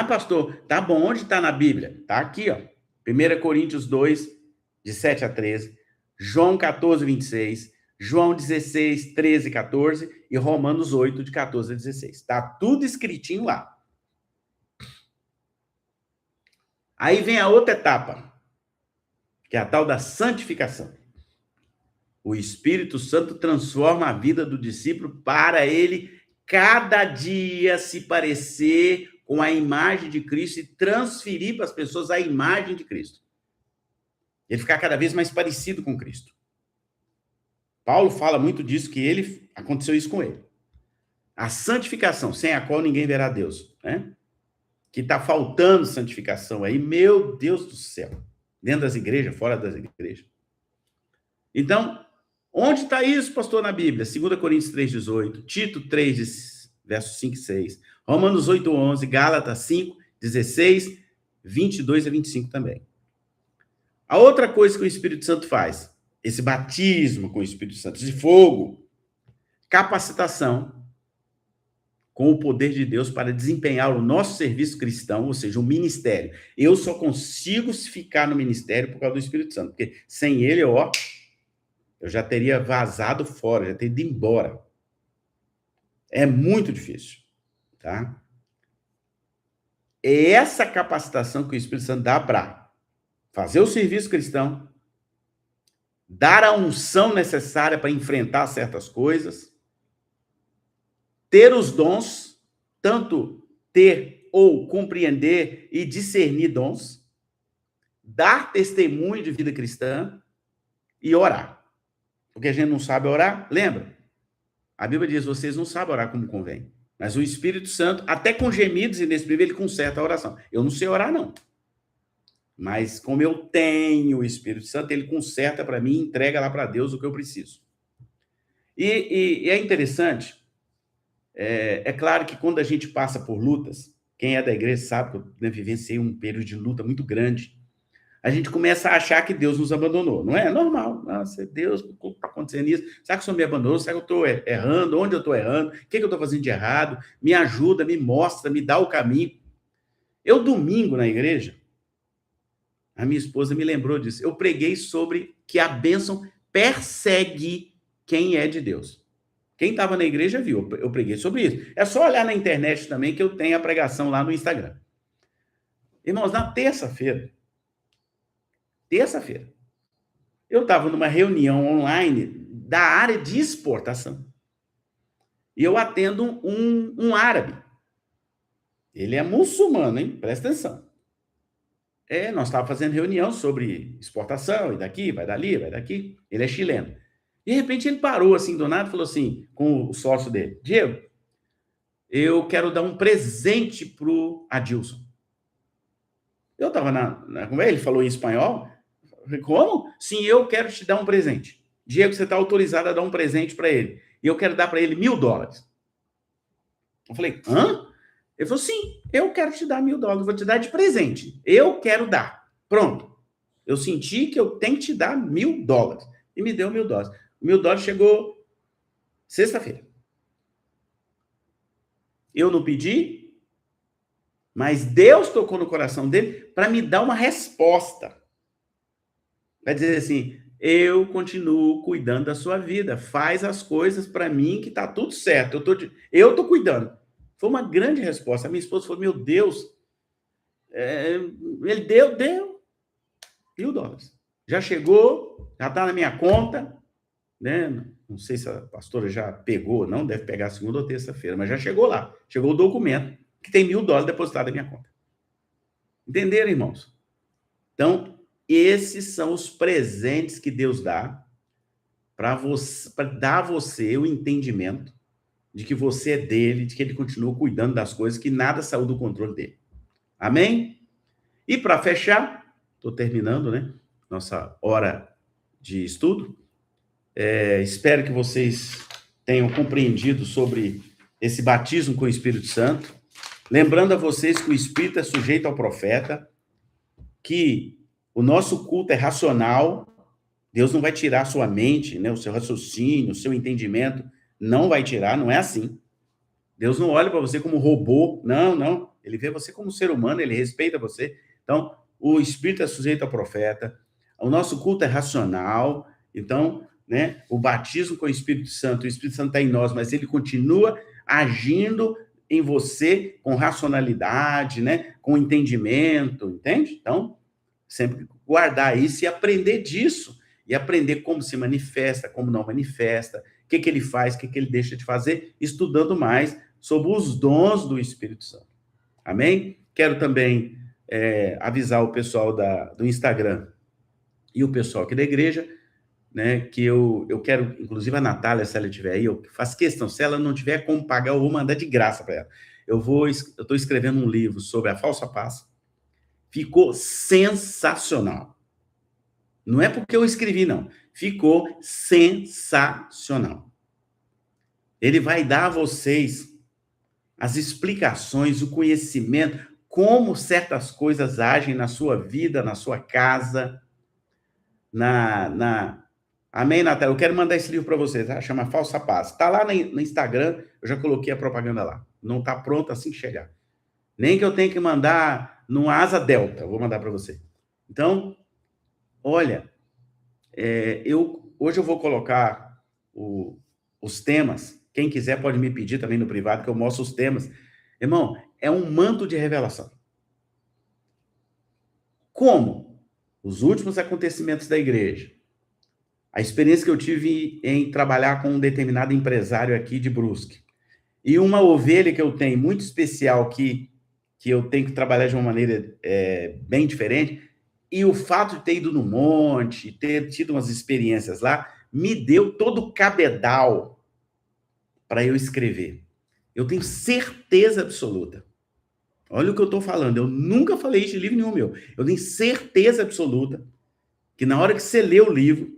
Pastor, tá bom, onde está na Bíblia? Tá aqui, 1 Coríntios 2, de 7 a 13, João 14, 26, João 16, 13 e 14 e Romanos 8, de 14 a 16. Tá tudo escritinho lá. Aí vem a outra etapa, que é a tal da santificação. O Espírito Santo transforma a vida do discípulo para ele cada dia se parecer com a imagem de Cristo e transferir para as pessoas a imagem de Cristo. Ele ficar cada vez mais parecido com Cristo. Paulo fala muito disso, que aconteceu isso com ele. A santificação, sem a qual ninguém verá Deus, né? Que está faltando santificação aí, meu Deus do céu. Dentro das igrejas, fora das igrejas. Então, onde está isso, pastor, na Bíblia? 2 Coríntios 3,18, Tito 3, versos 5 e 6, Romanos 8, 11, Gálatas 5, 16, 22 a 25 também. A outra coisa que o Espírito Santo faz, esse batismo com o Espírito Santo de fogo, capacitação com o poder de Deus para desempenhar o nosso serviço cristão, ou seja, o ministério. Eu só consigo ficar no ministério por causa do Espírito Santo, porque sem ele, eu já teria vazado fora, já teria ido embora. É muito difícil, tá? É essa capacitação que o Espírito Santo dá para fazer o serviço cristão, dar a unção necessária para enfrentar certas coisas, ter os dons, tanto ter ou compreender e discernir dons, dar testemunho de vida cristã e orar. Porque a gente não sabe orar, lembra? A Bíblia diz, vocês não sabem orar como convém. Mas o Espírito Santo, até com gemidos inexprimíveis, ele conserta a oração. Eu não sei orar, não. Mas como eu tenho o Espírito Santo, ele conserta para mim e entrega lá para Deus o que eu preciso. E é interessante, é claro que quando a gente passa por lutas, quem é da igreja sabe que eu vivenciei um período de luta muito grande, a gente começa a achar que Deus nos abandonou. Não é normal. Nossa, Deus, o que está acontecendo isso? Será que o Senhor me abandonou? Será que eu estou errando? Onde eu estou errando? O que eu estou fazendo de errado? Me ajuda, me mostra, me dá o caminho. Eu, domingo, na igreja, a minha esposa me lembrou disso. Eu preguei sobre que a bênção persegue quem é de Deus. Quem estava na igreja viu, eu preguei sobre isso. É só olhar na internet também que eu tenho a pregação lá no Instagram. Irmãos, na terça-feira, eu estava numa reunião online da área de exportação. E eu atendo um árabe. Ele é muçulmano, hein? Presta atenção. Nós estávamos fazendo reunião sobre exportação, e daqui, vai dali, vai daqui. Ele é chileno. De repente ele parou assim do nada e falou assim, com o sócio dele, Diego, eu quero dar um presente pro Adilson. Eu estava como ele falou em espanhol, como? Sim, eu quero te dar um presente. Diego, você está autorizado a dar um presente para ele. E eu quero dar para ele $1.000. Eu falei, hã? Ele falou, sim, eu quero te dar $1.000, vou te dar de presente. Eu quero dar. Pronto. Eu senti que eu tenho que te dar $1.000. E me deu $1.000. O $1.000 chegou sexta-feira. Eu não pedi, mas Deus tocou no coração dele para me dar uma resposta. Vai dizer assim, eu continuo cuidando da sua vida, faz as coisas para mim que tá tudo certo, eu tô cuidando. Foi uma grande resposta. A minha esposa falou, meu Deus, ele deu $1.000. Já chegou, já tá na minha conta, né? Não sei se a pastora já pegou, não deve pegar segunda ou terça-feira, mas já chegou lá, chegou o documento que tem $1.000 depositado na minha conta. Entenderam, irmãos? Então, esses são os presentes que Deus dá para dar a você o entendimento de que você é dele, de que ele continua cuidando das coisas, que nada saiu do controle dele. Amém? E para fechar, estou terminando, né? Nossa hora de estudo. Espero que vocês tenham compreendido sobre esse batismo com o Espírito Santo. Lembrando a vocês que o Espírito é sujeito ao profeta, que o nosso culto é racional, Deus não vai tirar a sua mente, né, o seu raciocínio, o seu entendimento, não vai tirar, não é assim. Deus não olha para você como robô, não. Ele vê você como ser humano, ele respeita você. Então, o Espírito é sujeito ao profeta, o nosso culto é racional, então, né, o batismo com o Espírito Santo está em nós, mas ele continua agindo em você com racionalidade, né, com entendimento, entende? Então, sempre guardar isso e aprender disso, e aprender como se manifesta, como não manifesta, o que ele faz, o que ele deixa de fazer, estudando mais sobre os dons do Espírito Santo. Amém? Quero também avisar o pessoal do Instagram e o pessoal aqui da igreja, né, que eu quero, inclusive a Natália, se ela estiver aí, eu faço questão, se ela não tiver como pagar, eu vou mandar de graça para ela. Eu estou escrevendo um livro sobre a falsa paz. Ficou sensacional. Não é porque eu escrevi, não. Ficou sensacional. Ele vai dar a vocês as explicações, o conhecimento, como certas coisas agem na sua vida, na sua casa, Amém, Natália? Eu quero mandar esse livro para vocês, tá? Chama Falsa Paz. Está lá no Instagram, eu já coloquei a propaganda lá. Não está pronto assim que chegar. Nem que eu tenha que mandar no Asa Delta, eu vou mandar para você. Então, olha, hoje eu vou colocar os temas. Quem quiser pode me pedir também no privado, que eu mostro os temas. Irmão, é um manto de revelação. Como? Os últimos acontecimentos da igreja. A experiência que eu tive em trabalhar com um determinado empresário aqui de Brusque. E uma ovelha que eu tenho muito especial, que eu tenho que trabalhar de uma maneira bem diferente, e o fato de ter ido no monte, ter tido umas experiências lá, me deu todo o cabedal para eu escrever. Eu tenho certeza absoluta. Olha o que eu estou falando. Eu nunca falei isso de livro nenhum meu. Eu tenho certeza absoluta que na hora que você lê o livro,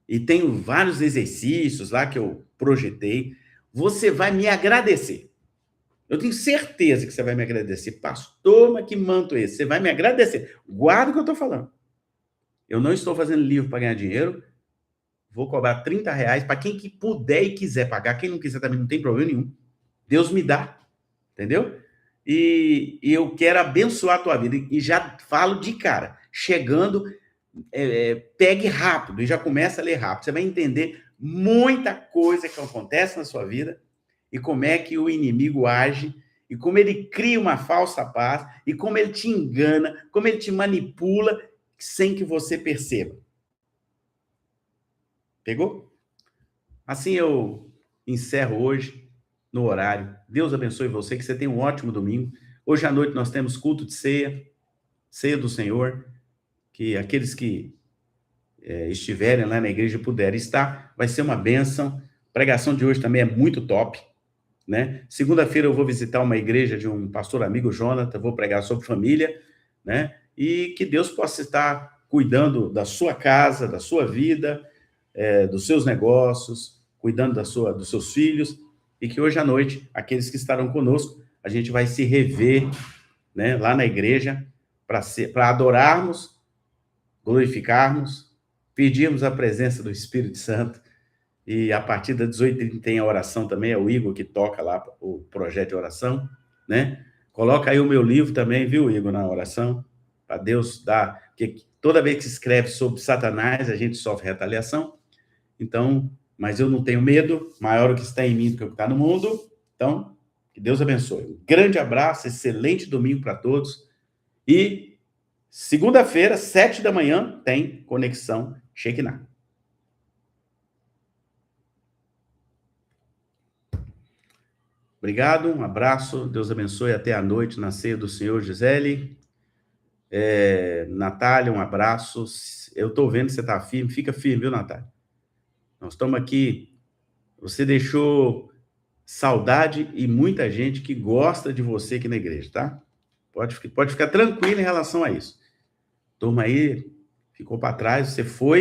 e tenho vários exercícios lá que eu projetei, você vai me agradecer. Eu tenho certeza que você vai me agradecer. Pastor, mas que manto é esse? Você vai me agradecer. Guarda o que eu estou falando. Eu não estou fazendo livro para ganhar dinheiro. Vou cobrar R$ 30 para quem que puder e quiser pagar. Quem não quiser também não tem problema nenhum. Deus me dá. Entendeu? E eu quero abençoar a tua vida. E já falo de cara. Chegando, pegue rápido e já começa a ler rápido. Você vai entender muita coisa que acontece na sua vida e como é que o inimigo age e como ele cria uma falsa paz e como ele te engana, como ele te manipula sem que você perceba. Pegou? Assim eu encerro hoje no horário. Deus abençoe você, que você tenha um ótimo domingo. Hoje à noite nós temos culto de ceia, ceia do Senhor, que aqueles que estiverem lá na igreja e puderem estar, vai ser uma bênção. A pregação de hoje também é muito top, né? Segunda-feira eu vou visitar uma igreja de um pastor amigo, Jonathan, vou pregar sobre família, né? E que Deus possa estar cuidando da sua casa, da sua vida, dos seus negócios, cuidando dos seus filhos, e que hoje à noite, aqueles que estarão conosco, a gente vai se rever, né, lá na igreja, para adorarmos, glorificarmos, pedirmos a presença do Espírito Santo, e a partir das 18h30 tem a oração também, é o Igor que toca lá o projeto de oração, né? Coloca aí o meu livro também, viu, Igor, na oração, para Deus dar, porque toda vez que se escreve sobre Satanás, a gente sofre retaliação, então, mas eu não tenho medo, maior o que está em mim do que o que está no mundo, então, que Deus abençoe. Um grande abraço, excelente domingo para todos, e segunda-feira, 7h, tem Conexão Shekinah. Obrigado, um abraço, Deus abençoe, até a noite na ceia do Senhor, Gisele. Natália, um abraço. Eu estou vendo que você está firme, fica firme, viu, Natália? Nós estamos aqui, você deixou saudade e muita gente que gosta de você aqui na igreja, tá? Pode ficar tranquilo em relação a isso. Turma aí ficou para trás, você foi